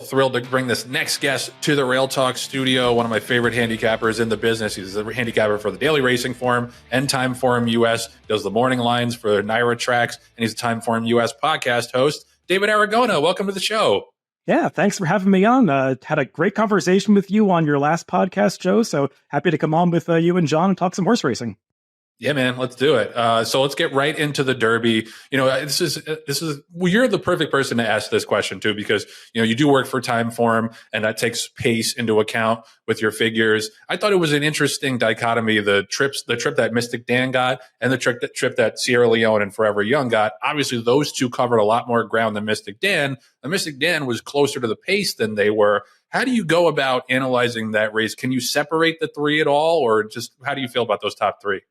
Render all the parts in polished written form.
Thrilled to bring this next guest to the Rail Talk studio. One of my favorite handicappers in the business. He's a handicapper for the Daily Racing Form and TimeformUS. Does the morning lines for Naira Tracks, and he's a TimeformUS podcast host. David Aragona, welcome to the show. Yeah, thanks for having me on. Had a great conversation with you on your last podcast, Joe. So happy to come on with you and John and talk some horse racing. Yeah, man, let's do it. So let's get right into the Derby. You know, this is well, you're the perfect person to ask this question too, because you know you do work for Timeform, and that takes pace into account with your figures. I thought it was an interesting dichotomy: the trip that Mystik Dan got, and the trip that Sierra Leone and Forever Young got. Obviously, those two covered a lot more ground than Mystik Dan. And Mystik Dan was closer to the pace than they were. How do you go about analyzing that race? Can you separate the three at all, or just how do you feel about those top three?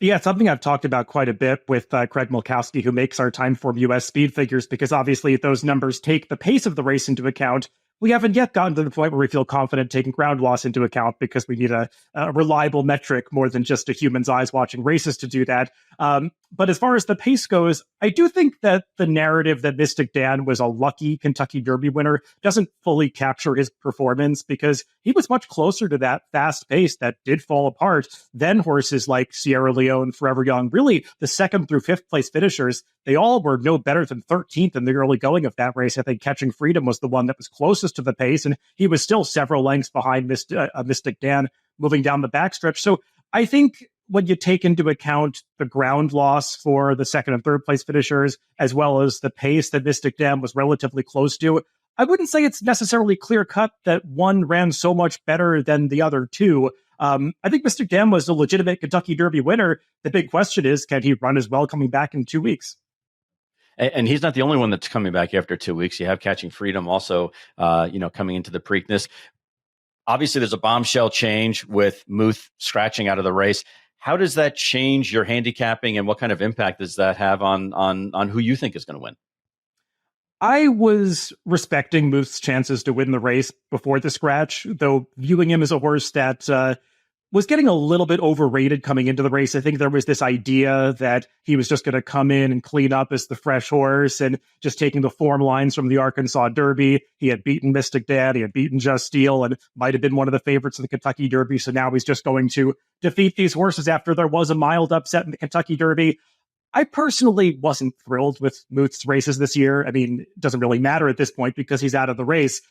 Yeah, it's something I've talked about quite a bit with Craig Milkowski, who makes our TimeformUS speed figures, because obviously those numbers take the pace of the race into account. We haven't yet gotten to the point where we feel confident taking ground loss into account, because we need a reliable metric more than just a human's eyes watching races to do that. But as far as the pace goes, I do think that the narrative that Mystik Dan was a lucky Kentucky Derby winner doesn't fully capture his performance, because he was much closer to that fast pace that did fall apart than horses like Sierra Leone, Forever Young. Really, the second through fifth place finishers, they all were no better than 13th in the early going of that race. I think Catching Freedom was the one that was closest to the pace, and he was still several lengths behind Mystik Dan moving down the backstretch. So I think when you take into account the ground loss for the second and third place finishers, as well as the pace that Mystik Dan was relatively close to, I wouldn't say it's necessarily clear cut that one ran so much better than the other two. I think Mystik Dan was a legitimate Kentucky Derby winner. The big question is, can he run as well coming back in 2 weeks? And he's not the only one that's coming back after 2 weeks. You have Catching Freedom also, coming into the Preakness. Obviously, there's a bombshell change with Muth scratching out of the race. How does that change your handicapping, and what kind of impact does that have on who you think is going to win? I was respecting Muth's chances to win the race before the scratch, though viewing him as a horse that was getting a little bit overrated coming into the race. I think there was this idea that he was just going to come in and clean up as the fresh horse, and just taking the form lines from the Arkansas Derby. He had beaten Mystik Dan, he had beaten Just Steel, and might have been one of the favorites in the Kentucky Derby. So now he's just going to defeat these horses after there was a mild upset in the Kentucky Derby. I personally wasn't thrilled with Muth's races this year. I mean, it doesn't really matter at this point because he's out of the race.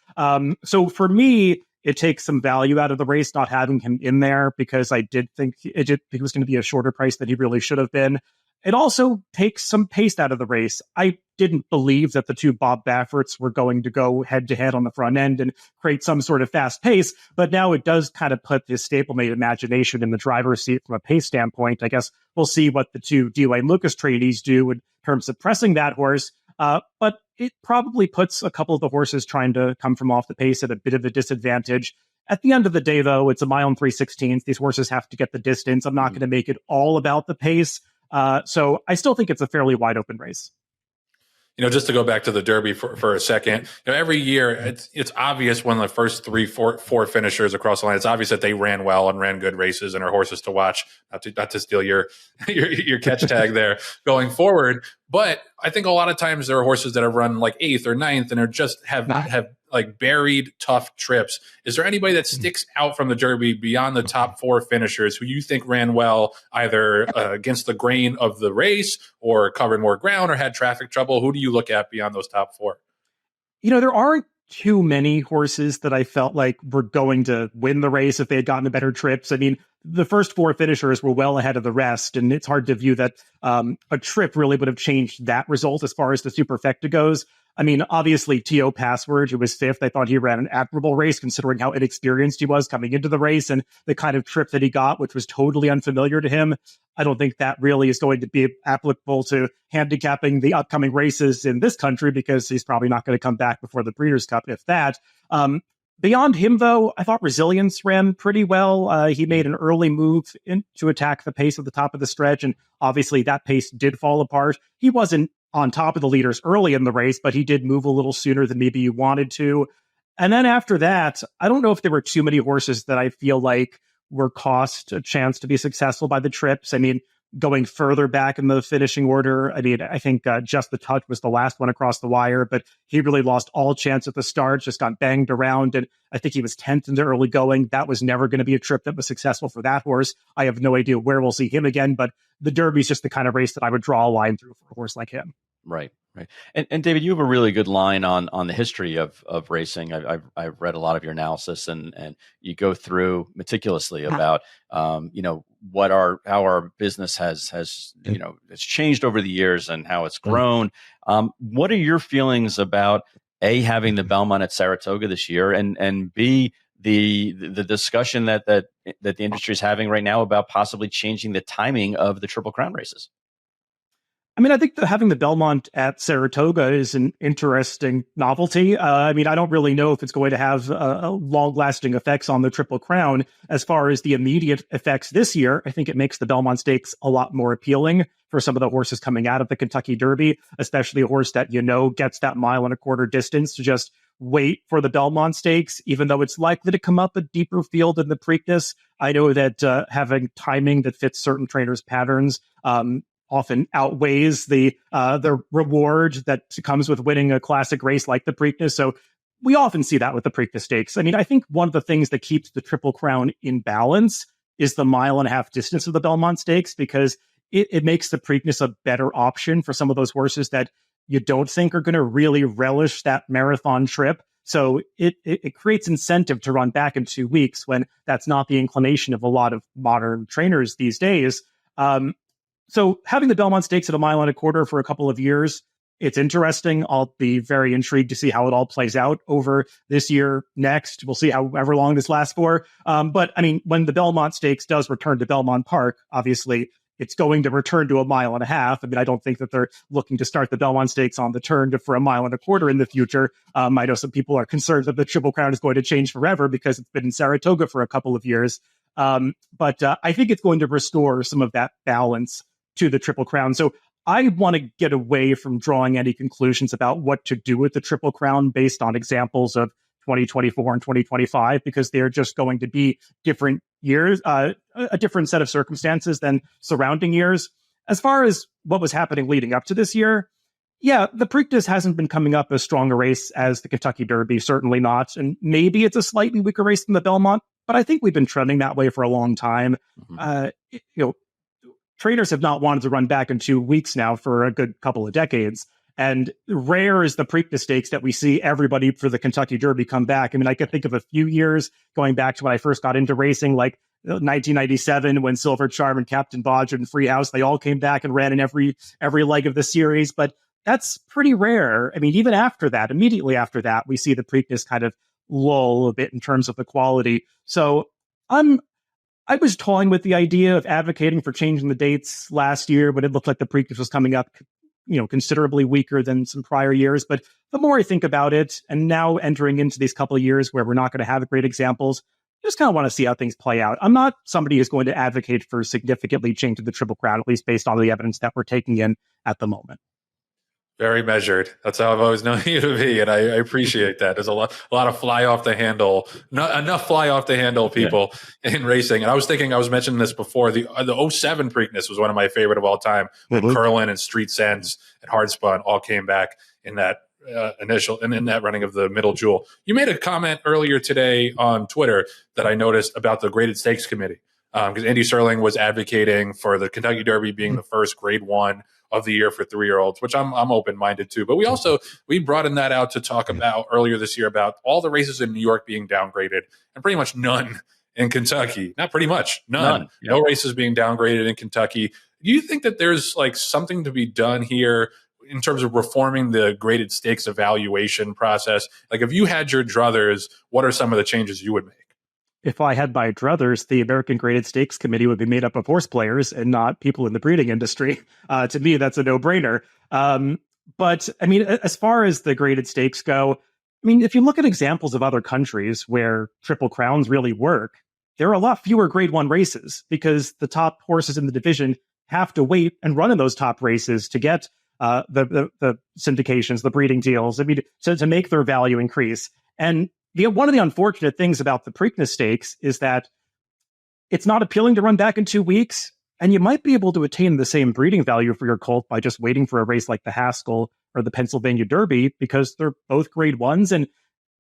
So for me, it takes some value out of the race not having him in there, because I did think he was going to be a shorter price than he really should have been. It also takes some pace out of the race. I didn't believe that the two Bob Bafferts were going to go head-to-head on the front end and create some sort of fast pace, but now it does kind of put this stablemate Imagination in the driver's seat from a pace standpoint. I guess we'll see what the two D-Lane Lucas trainees do in terms of pressing that horse, but it probably puts a couple of the horses trying to come from off the pace at a bit of a disadvantage. At the end of the day, though, it's a mile and 3/16. These horses have to get the distance. I'm not going to make it all about the pace. So I still think it's a fairly wide open race. You know, just to go back to the Derby for a second, you know, every year it's obvious when the first four finishers across the line, it's obvious that they ran well and ran good races and are horses to watch. Not to steal your catch tag there going forward, but I think a lot of times there are horses that have run like 8th or 9th and are just have like buried tough trips. Is there anybody that sticks out from the Derby beyond the top 4 finishers who you think ran well, either against the grain of the race or covered more ground or had traffic trouble? Who do you look at beyond those top 4? You know, there aren't too many horses that I felt like were going to win the race if they had gotten better trips. I mean, the first 4 finishers were well ahead of the rest, and it's hard to view that a trip really would have changed that result as far as the superfecta goes. I mean, obviously, T.O. Password, who was 5th, I thought he ran an admirable race considering how inexperienced he was coming into the race and the kind of trip that he got, which was totally unfamiliar to him. I don't think that really is going to be applicable to handicapping the upcoming races in this country, because he's probably not going to come back before the Breeders' Cup, if that. Beyond him, though, I thought Resilience ran pretty well. He made an early move to attack the pace at the top of the stretch, and obviously that pace did fall apart. He wasn't on top of the leaders early in the race, but he did move a little sooner than maybe you wanted to. And then after that, I don't know if there were too many horses that I feel like were cost a chance to be successful by the trips. I mean, going further back in the finishing order. I mean, I think Just the Touch was the last one across the wire, but he really lost all chance at the start, just got banged around. And I think he was 10th in the early going. That was never going to be a trip that was successful for that horse. I have no idea where we'll see him again, but the Derby is just the kind of race that I would draw a line through for a horse like him. Right. And David, you have a really good line on the history of racing. I've read a lot of your analysis, and you go through meticulously about how our business has it's changed over the years and how it's grown. What are your feelings about A, having the Belmont at Saratoga this year, and B, the discussion that the industry is having right now about possibly changing the timing of the Triple Crown races? I mean, I think having the Belmont at Saratoga is an interesting novelty. I mean, I don't really know if it's going to have long-lasting effects on the Triple Crown. As far as the immediate effects this year, I think it makes the Belmont Stakes a lot more appealing for some of the horses coming out of the Kentucky Derby, especially a horse that, gets that 1.25 mile distance to just wait for the Belmont Stakes, even though it's likely to come up a deeper field in the Preakness. I know that having timing that fits certain trainers' patterns often outweighs the reward that comes with winning a classic race like the Preakness. So we often see that with the Preakness Stakes. I mean, I think one of the things that keeps the Triple Crown in balance is the 1.5 mile distance of the Belmont Stakes, because it makes the Preakness a better option for some of those horses that you don't think are going to really relish that marathon trip. So it creates incentive to run back in 2 weeks when that's not the inclination of a lot of modern trainers these days. So having the Belmont Stakes at 1.25 miles for a couple of years, it's interesting. I'll be very intrigued to see how it all plays out over this year, next. We'll see however long this lasts for. But I mean, when the Belmont Stakes does return to Belmont Park, obviously it's going to return to 1.5 miles. I mean, I don't think that they're looking to start the Belmont Stakes on the turn for 1.25 miles in the future. I know some people are concerned that the Triple Crown is going to change forever because it's been in Saratoga for a couple of years. But I think it's going to restore some of that balance to the Triple Crown. So I want to get away from drawing any conclusions about what to do with the Triple Crown based on examples of 2024 and 2025, because they're just going to be different years, a different set of circumstances than surrounding years. As far as what was happening leading up to this year, yeah, the Preakness hasn't been coming up as strong a race as the Kentucky Derby, certainly not. And maybe it's a slightly weaker race than the Belmont, but I think we've been trending that way for a long time. Trainers have not wanted to run back in 2 weeks now for a good couple of decades. And rare is the Preakness Stakes that we see everybody for the Kentucky Derby come back. I mean, I could think of a few years going back to when I first got into racing, like 1997, when Silver Charm and Captain Bodge and Freehouse, they all came back and ran in every leg of the series. But that's pretty rare. I mean, even after that, immediately after that, we see the Preakness kind of lull a bit in terms of the quality. So I was toying with the idea of advocating for changing the dates last year, but it looked like the Preakness was coming up, considerably weaker than some prior years. But the more I think about it, and now entering into these couple of years where we're not going to have great examples, I just kind of want to see how things play out. I'm not somebody who's going to advocate for significantly changing the Triple Crown, at least based on the evidence that we're taking in at the moment. Very measured. That's how I've always known you to be, and I appreciate that. There's a lot of fly off the handle, not enough fly off the handle people in racing. And I was mentioning this before. The 07 Preakness was one of my favorite of all time. When Curlin and Street Sense and Hardspun all came back in that initial and in that running of the Middle Jewel. You made a comment earlier today on Twitter that I noticed about the Graded Stakes Committee, because Andy Serling was advocating for the Kentucky Derby being the first Grade 1 of the year for 3-year-olds, which I'm open-minded to. But we broadened that out to talk about earlier this year about all the races in New York being downgraded and pretty much none in Kentucky. Not pretty much, none. No races being downgraded in Kentucky. Do you think that there's like something to be done here in terms of reforming the graded stakes evaluation process? Like, if you had your druthers, what are some of the changes you would make? If I had my druthers, the American Graded Stakes Committee would be made up of horse players and not people in the breeding industry. To me, that's a no-brainer. But, I mean, as far as the graded stakes go, I mean, if you look at examples of other countries where Triple Crowns really work, there are a lot fewer Grade 1 races because the top horses in the division have to wait and run in those top races to get the syndications, the breeding deals, I mean, to make their value increase. And one of the unfortunate things about the Preakness Stakes is that it's not appealing to run back in 2 weeks. And you might be able to attain the same breeding value for your colt by just waiting for a race like the Haskell or the Pennsylvania Derby, because they're both grade ones. And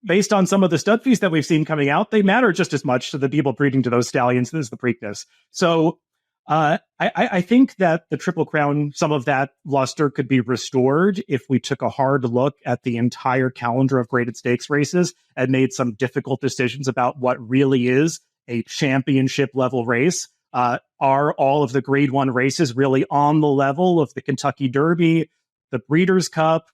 based on some of the stud fees that we've seen coming out, they matter just as much to the people breeding to those stallions as the Preakness. So I think that the Triple Crown, some of that luster could be restored if we took a hard look at the entire calendar of graded stakes races and made some difficult decisions about what really is a championship level race. Are all of the grade one races really on the level of the Kentucky Derby, the Breeders' Cup?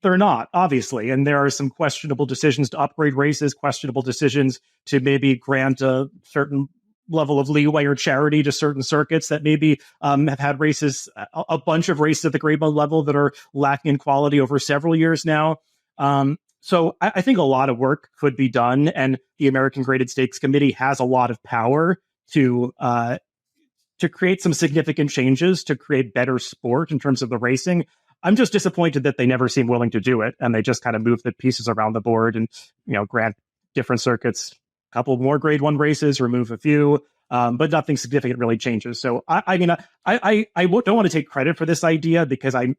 They're not, obviously. And there are some questionable decisions to upgrade races, questionable decisions to maybe grant a certain level of leeway or charity to certain circuits that maybe have had races, a bunch of races at the grade one level that are lacking in quality over several years now. So I think a lot of work could be done, and the American Graded Stakes Committee has a lot of power to create some significant changes to create better sport in terms of the racing. I'm just disappointed that they never seem willing to do it, and they just kind of move the pieces around the board and, grant different circuits a couple more grade one races, remove a few, but nothing significant really changes. So I don't want to take credit for this idea, because I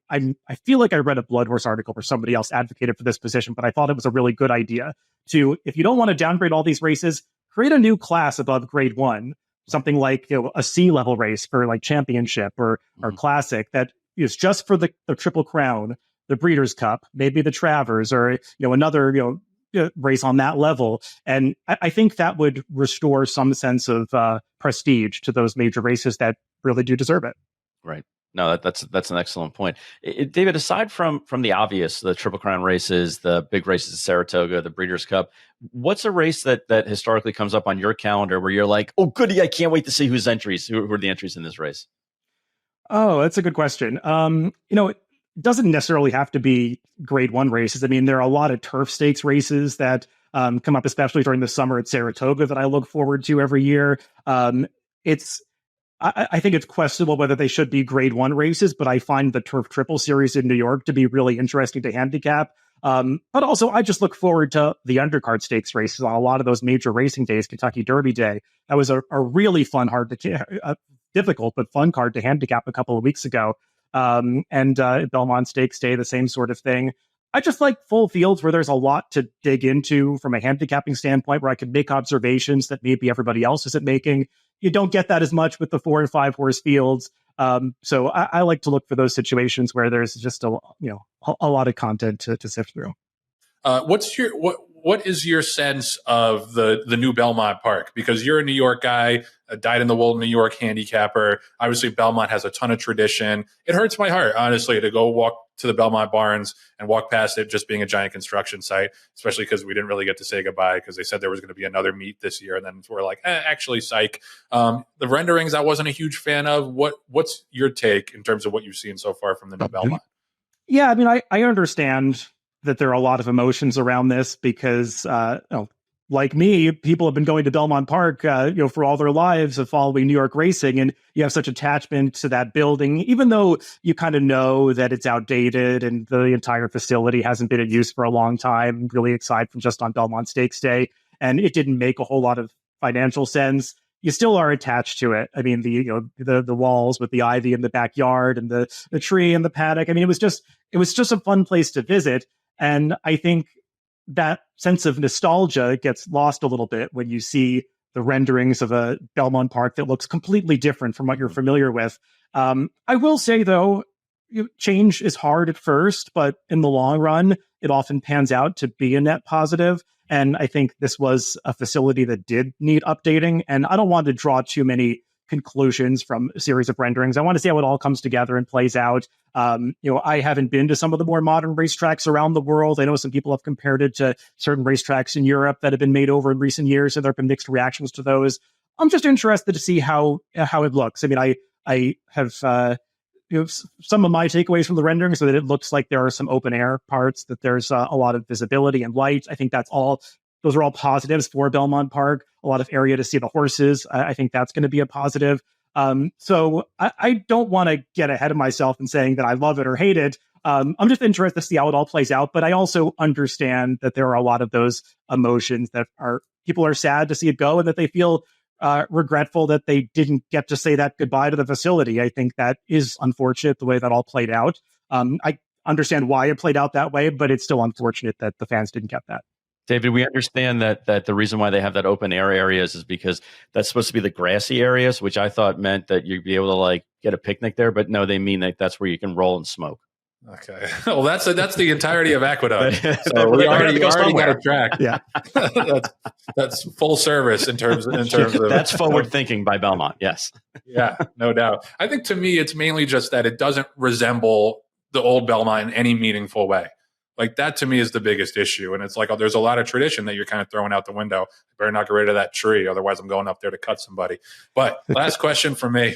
feel like I read a Blood Horse article where somebody else advocated for this position, but I thought it was a really good idea to, if you don't want to downgrade all these races, create a new class above grade one, something like a C level race for like championship or classic that is just for the Triple Crown, the Breeders' Cup, maybe the Travers, or another race on that level. And I think that would restore some sense of prestige to those major races that really do deserve it. Right. No, that's an excellent point. David, aside from the obvious, the Triple Crown races, the big races at Saratoga, the Breeders' Cup, what's a race that historically comes up on your calendar where you're like, oh, goody, I can't wait to see who are the entries in this race? Oh, that's a good question. It doesn't necessarily have to be grade one races. I mean, there are a lot of turf stakes races that come up, especially during the summer at Saratoga, that I look forward to every year. I think it's questionable whether they should be grade one races, but I find the Turf Triple Series in New York to be really interesting to handicap. But also, I just look forward to the undercard stakes races on a lot of those major racing days. Kentucky Derby Day, that was a really fun, difficult but fun card to handicap a couple of weeks ago. And Belmont Stakes Day, the same sort of thing. I just like full fields where there's a lot to dig into from a handicapping standpoint, where I can make observations that maybe everybody else isn't making. You don't get that as much with the 4 and 5 horse fields. So I like to look for those situations where there's just a lot of content to sift through. What is your sense of the new Belmont Park? Because you're a New York guy, a dyed-in-the-wool New York handicapper. Obviously, Belmont has a ton of tradition. It hurts my heart, honestly, to go walk to the Belmont Barns and walk past it just being a giant construction site, especially because we didn't really get to say goodbye because they said there was going to be another meet this year. And then we're like, actually, psych. The renderings I wasn't a huge fan of. What's your take in terms of what you've seen so far from the new Belmont? Yeah, I mean, I understand that there are a lot of emotions around this because, like me, people have been going to Belmont Park, for all their lives of following New York racing, and you have such attachment to that building, even though you kind of know that it's outdated and the entire facility hasn't been in use for a long time, really aside from just on Belmont Stakes Day, and it didn't make a whole lot of financial sense. You still are attached to it. I mean, the walls with the ivy in the backyard and the tree in the paddock. I mean, it was just a fun place to visit. And I think that sense of nostalgia gets lost a little bit when you see the renderings of a Belmont Park that looks completely different from what you're familiar with. I will say, though, change is hard at first, but in the long run, it often pans out to be a net positive. And I think this was a facility that did need updating. And I don't want to draw too many conclusions from a series of renderings. I want to see how it all comes together and plays out. I haven't been to some of the more modern racetracks around the world. I know some people have compared it to certain racetracks in Europe that have been made over in recent years, and there have been mixed reactions to those. I'm just interested to see how it looks. I mean, I have some of my takeaways from the renderings so that it looks like there are some open air parts, that there's a lot of visibility and light. I think those are all positives for Belmont Park. A lot of area to see the horses. I think that's going to be a positive. So I don't want to get ahead of myself in saying that I love it or hate it. I'm just interested to see how it all plays out. But I also understand that there are a lot of those emotions that people are sad to see it go, and that they feel regretful that they didn't get to say that goodbye to the facility. I think that is unfortunate the way that all played out. I understand why it played out that way, but it's still unfortunate that the fans didn't get that. David, we understand that the reason why they have that open air areas is because that's supposed to be the grassy areas, which I thought meant that you'd be able to like get a picnic there. But no, they mean that that's where you can roll and smoke. Okay. Well, that's the entirety of Aqueduct. So we already got a track. Yeah. that's full service in terms of that's forward thinking by Belmont. Yes. Yeah, no doubt. I think to me, it's mainly just that it doesn't resemble the old Belmont in any meaningful way. Like that to me is the biggest issue. And it's like, there's a lot of tradition that you're kind of throwing out the window. I better not get rid of that tree. Otherwise I'm going up there to cut somebody. But last question for me.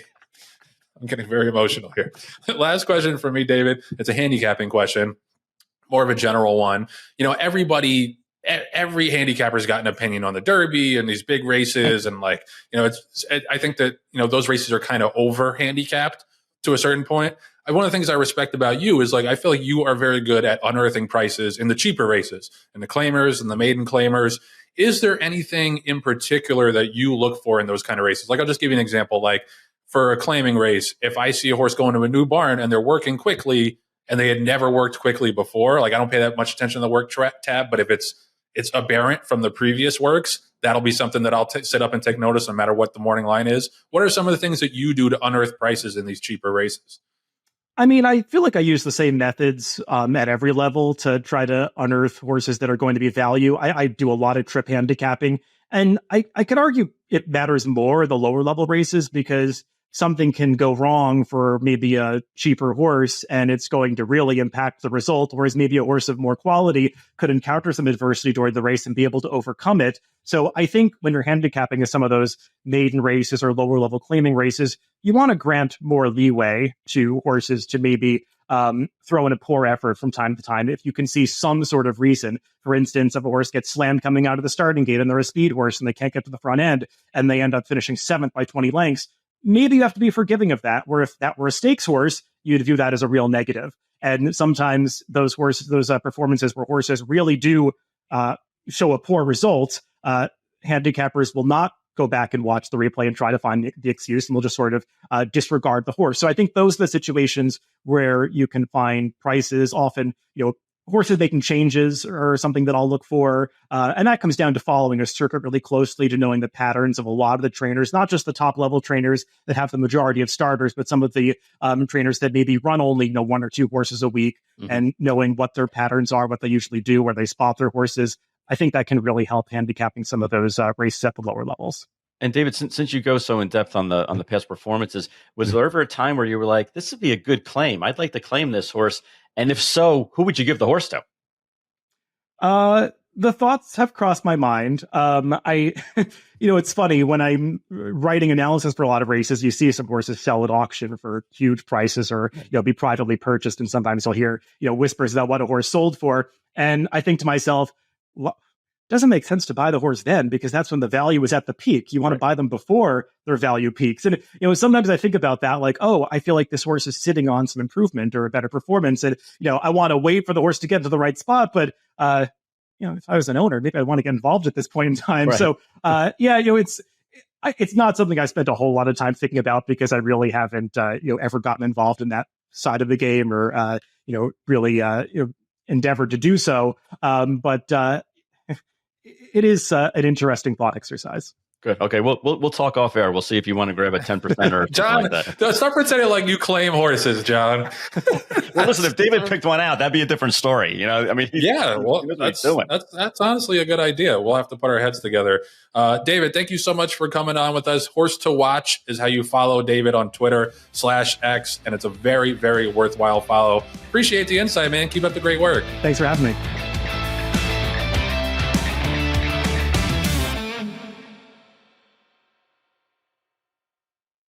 I'm getting very emotional here. Last question for me, David. It's a handicapping question, more of a general one. Every handicapper's got an opinion on the Derby and these big races. And I think that, those races are kind of over handicapped to a certain point. One of the things I respect about you is I feel like you are very good at unearthing prices in the cheaper races and the claimers and the maiden claimers. Is there anything in particular that you look for in those kind of races? I'll just give you an example. For a claiming race, if I see a horse going to a new barn and they're working quickly and they had never worked quickly before, I don't pay that much attention to the work tab, but if it's aberrant from the previous works, that'll be something that I'll sit up and take notice no matter what the morning line is. What are some of the things that you do to unearth prices in these cheaper races? I mean, I feel like I use the same methods at every level to try to unearth horses that are going to be value. I do a lot of trip handicapping, and I could argue it matters more in the lower level races because something can go wrong for maybe a cheaper horse and it's going to really impact the result, whereas maybe a horse of more quality could encounter some adversity during the race and be able to overcome it. So I think when you're handicapping in some of those maiden races or lower level claiming races, you want to grant more leeway to horses to maybe throw in a poor effort from time to time if you can see some sort of reason. For instance, if a horse gets slammed coming out of the starting gate and they're a speed horse and they can't get to the front end and they end up finishing 7th by 20 lengths, maybe you have to be forgiving of that, where if that were a stakes horse, you'd view that as a real negative. And sometimes those performances where horses really do show a poor result, handicappers will not go back and watch the replay and try to find the excuse, and will just sort of disregard the horse. So I think those are the situations where you can find prices. Often, horses making changes or something that I'll look for. And that comes down to following a circuit really closely, to knowing the patterns of a lot of the trainers, not just the top level trainers that have the majority of starters, but some of the trainers that maybe run only 1 or 2 horses a week, and knowing what their patterns are, what they usually do, where they spot their horses. I think that can really help handicapping some of those races at the lower levels. And David, since you go so in depth on the past performances, was there ever a time where you were like, this would be a good claim? I'd like to claim this horse. And if so, who would you give the horse to? The thoughts have crossed my mind. It's funny when I'm writing analysis for a lot of races, you see some horses sell at auction for huge prices or, be privately purchased. And sometimes you'll hear, whispers about what a horse sold for. And I think to myself, well, doesn't make sense to buy the horse then, because that's when the value is at the peak. You want to buy them before their value peaks. And, sometimes I think about that, I feel like this horse is sitting on some improvement or a better performance. And, I want to wait for the horse to get to the right spot. But, if I was an owner, maybe I'd want to get involved at this point in time. Right. So, it's not something I spent a whole lot of time thinking about, because I really haven't, ever gotten involved in that side of the game or, really, endeavored to do so. But it is an interesting thought exercise. Good. Okay, we'll talk off air. We'll see if you want to grab a 10% or John, like that. Stop pretending like you claim horses, John. Well, listen, if David picked one out, that'd be a different story. That's honestly a good idea. We'll have to put our heads together. David, thank you so much for coming on with us. Horse to Watch is how you follow David on Twitter/X, and it's a very, very worthwhile follow. Appreciate the insight, man. Keep up the great work. Thanks for having me.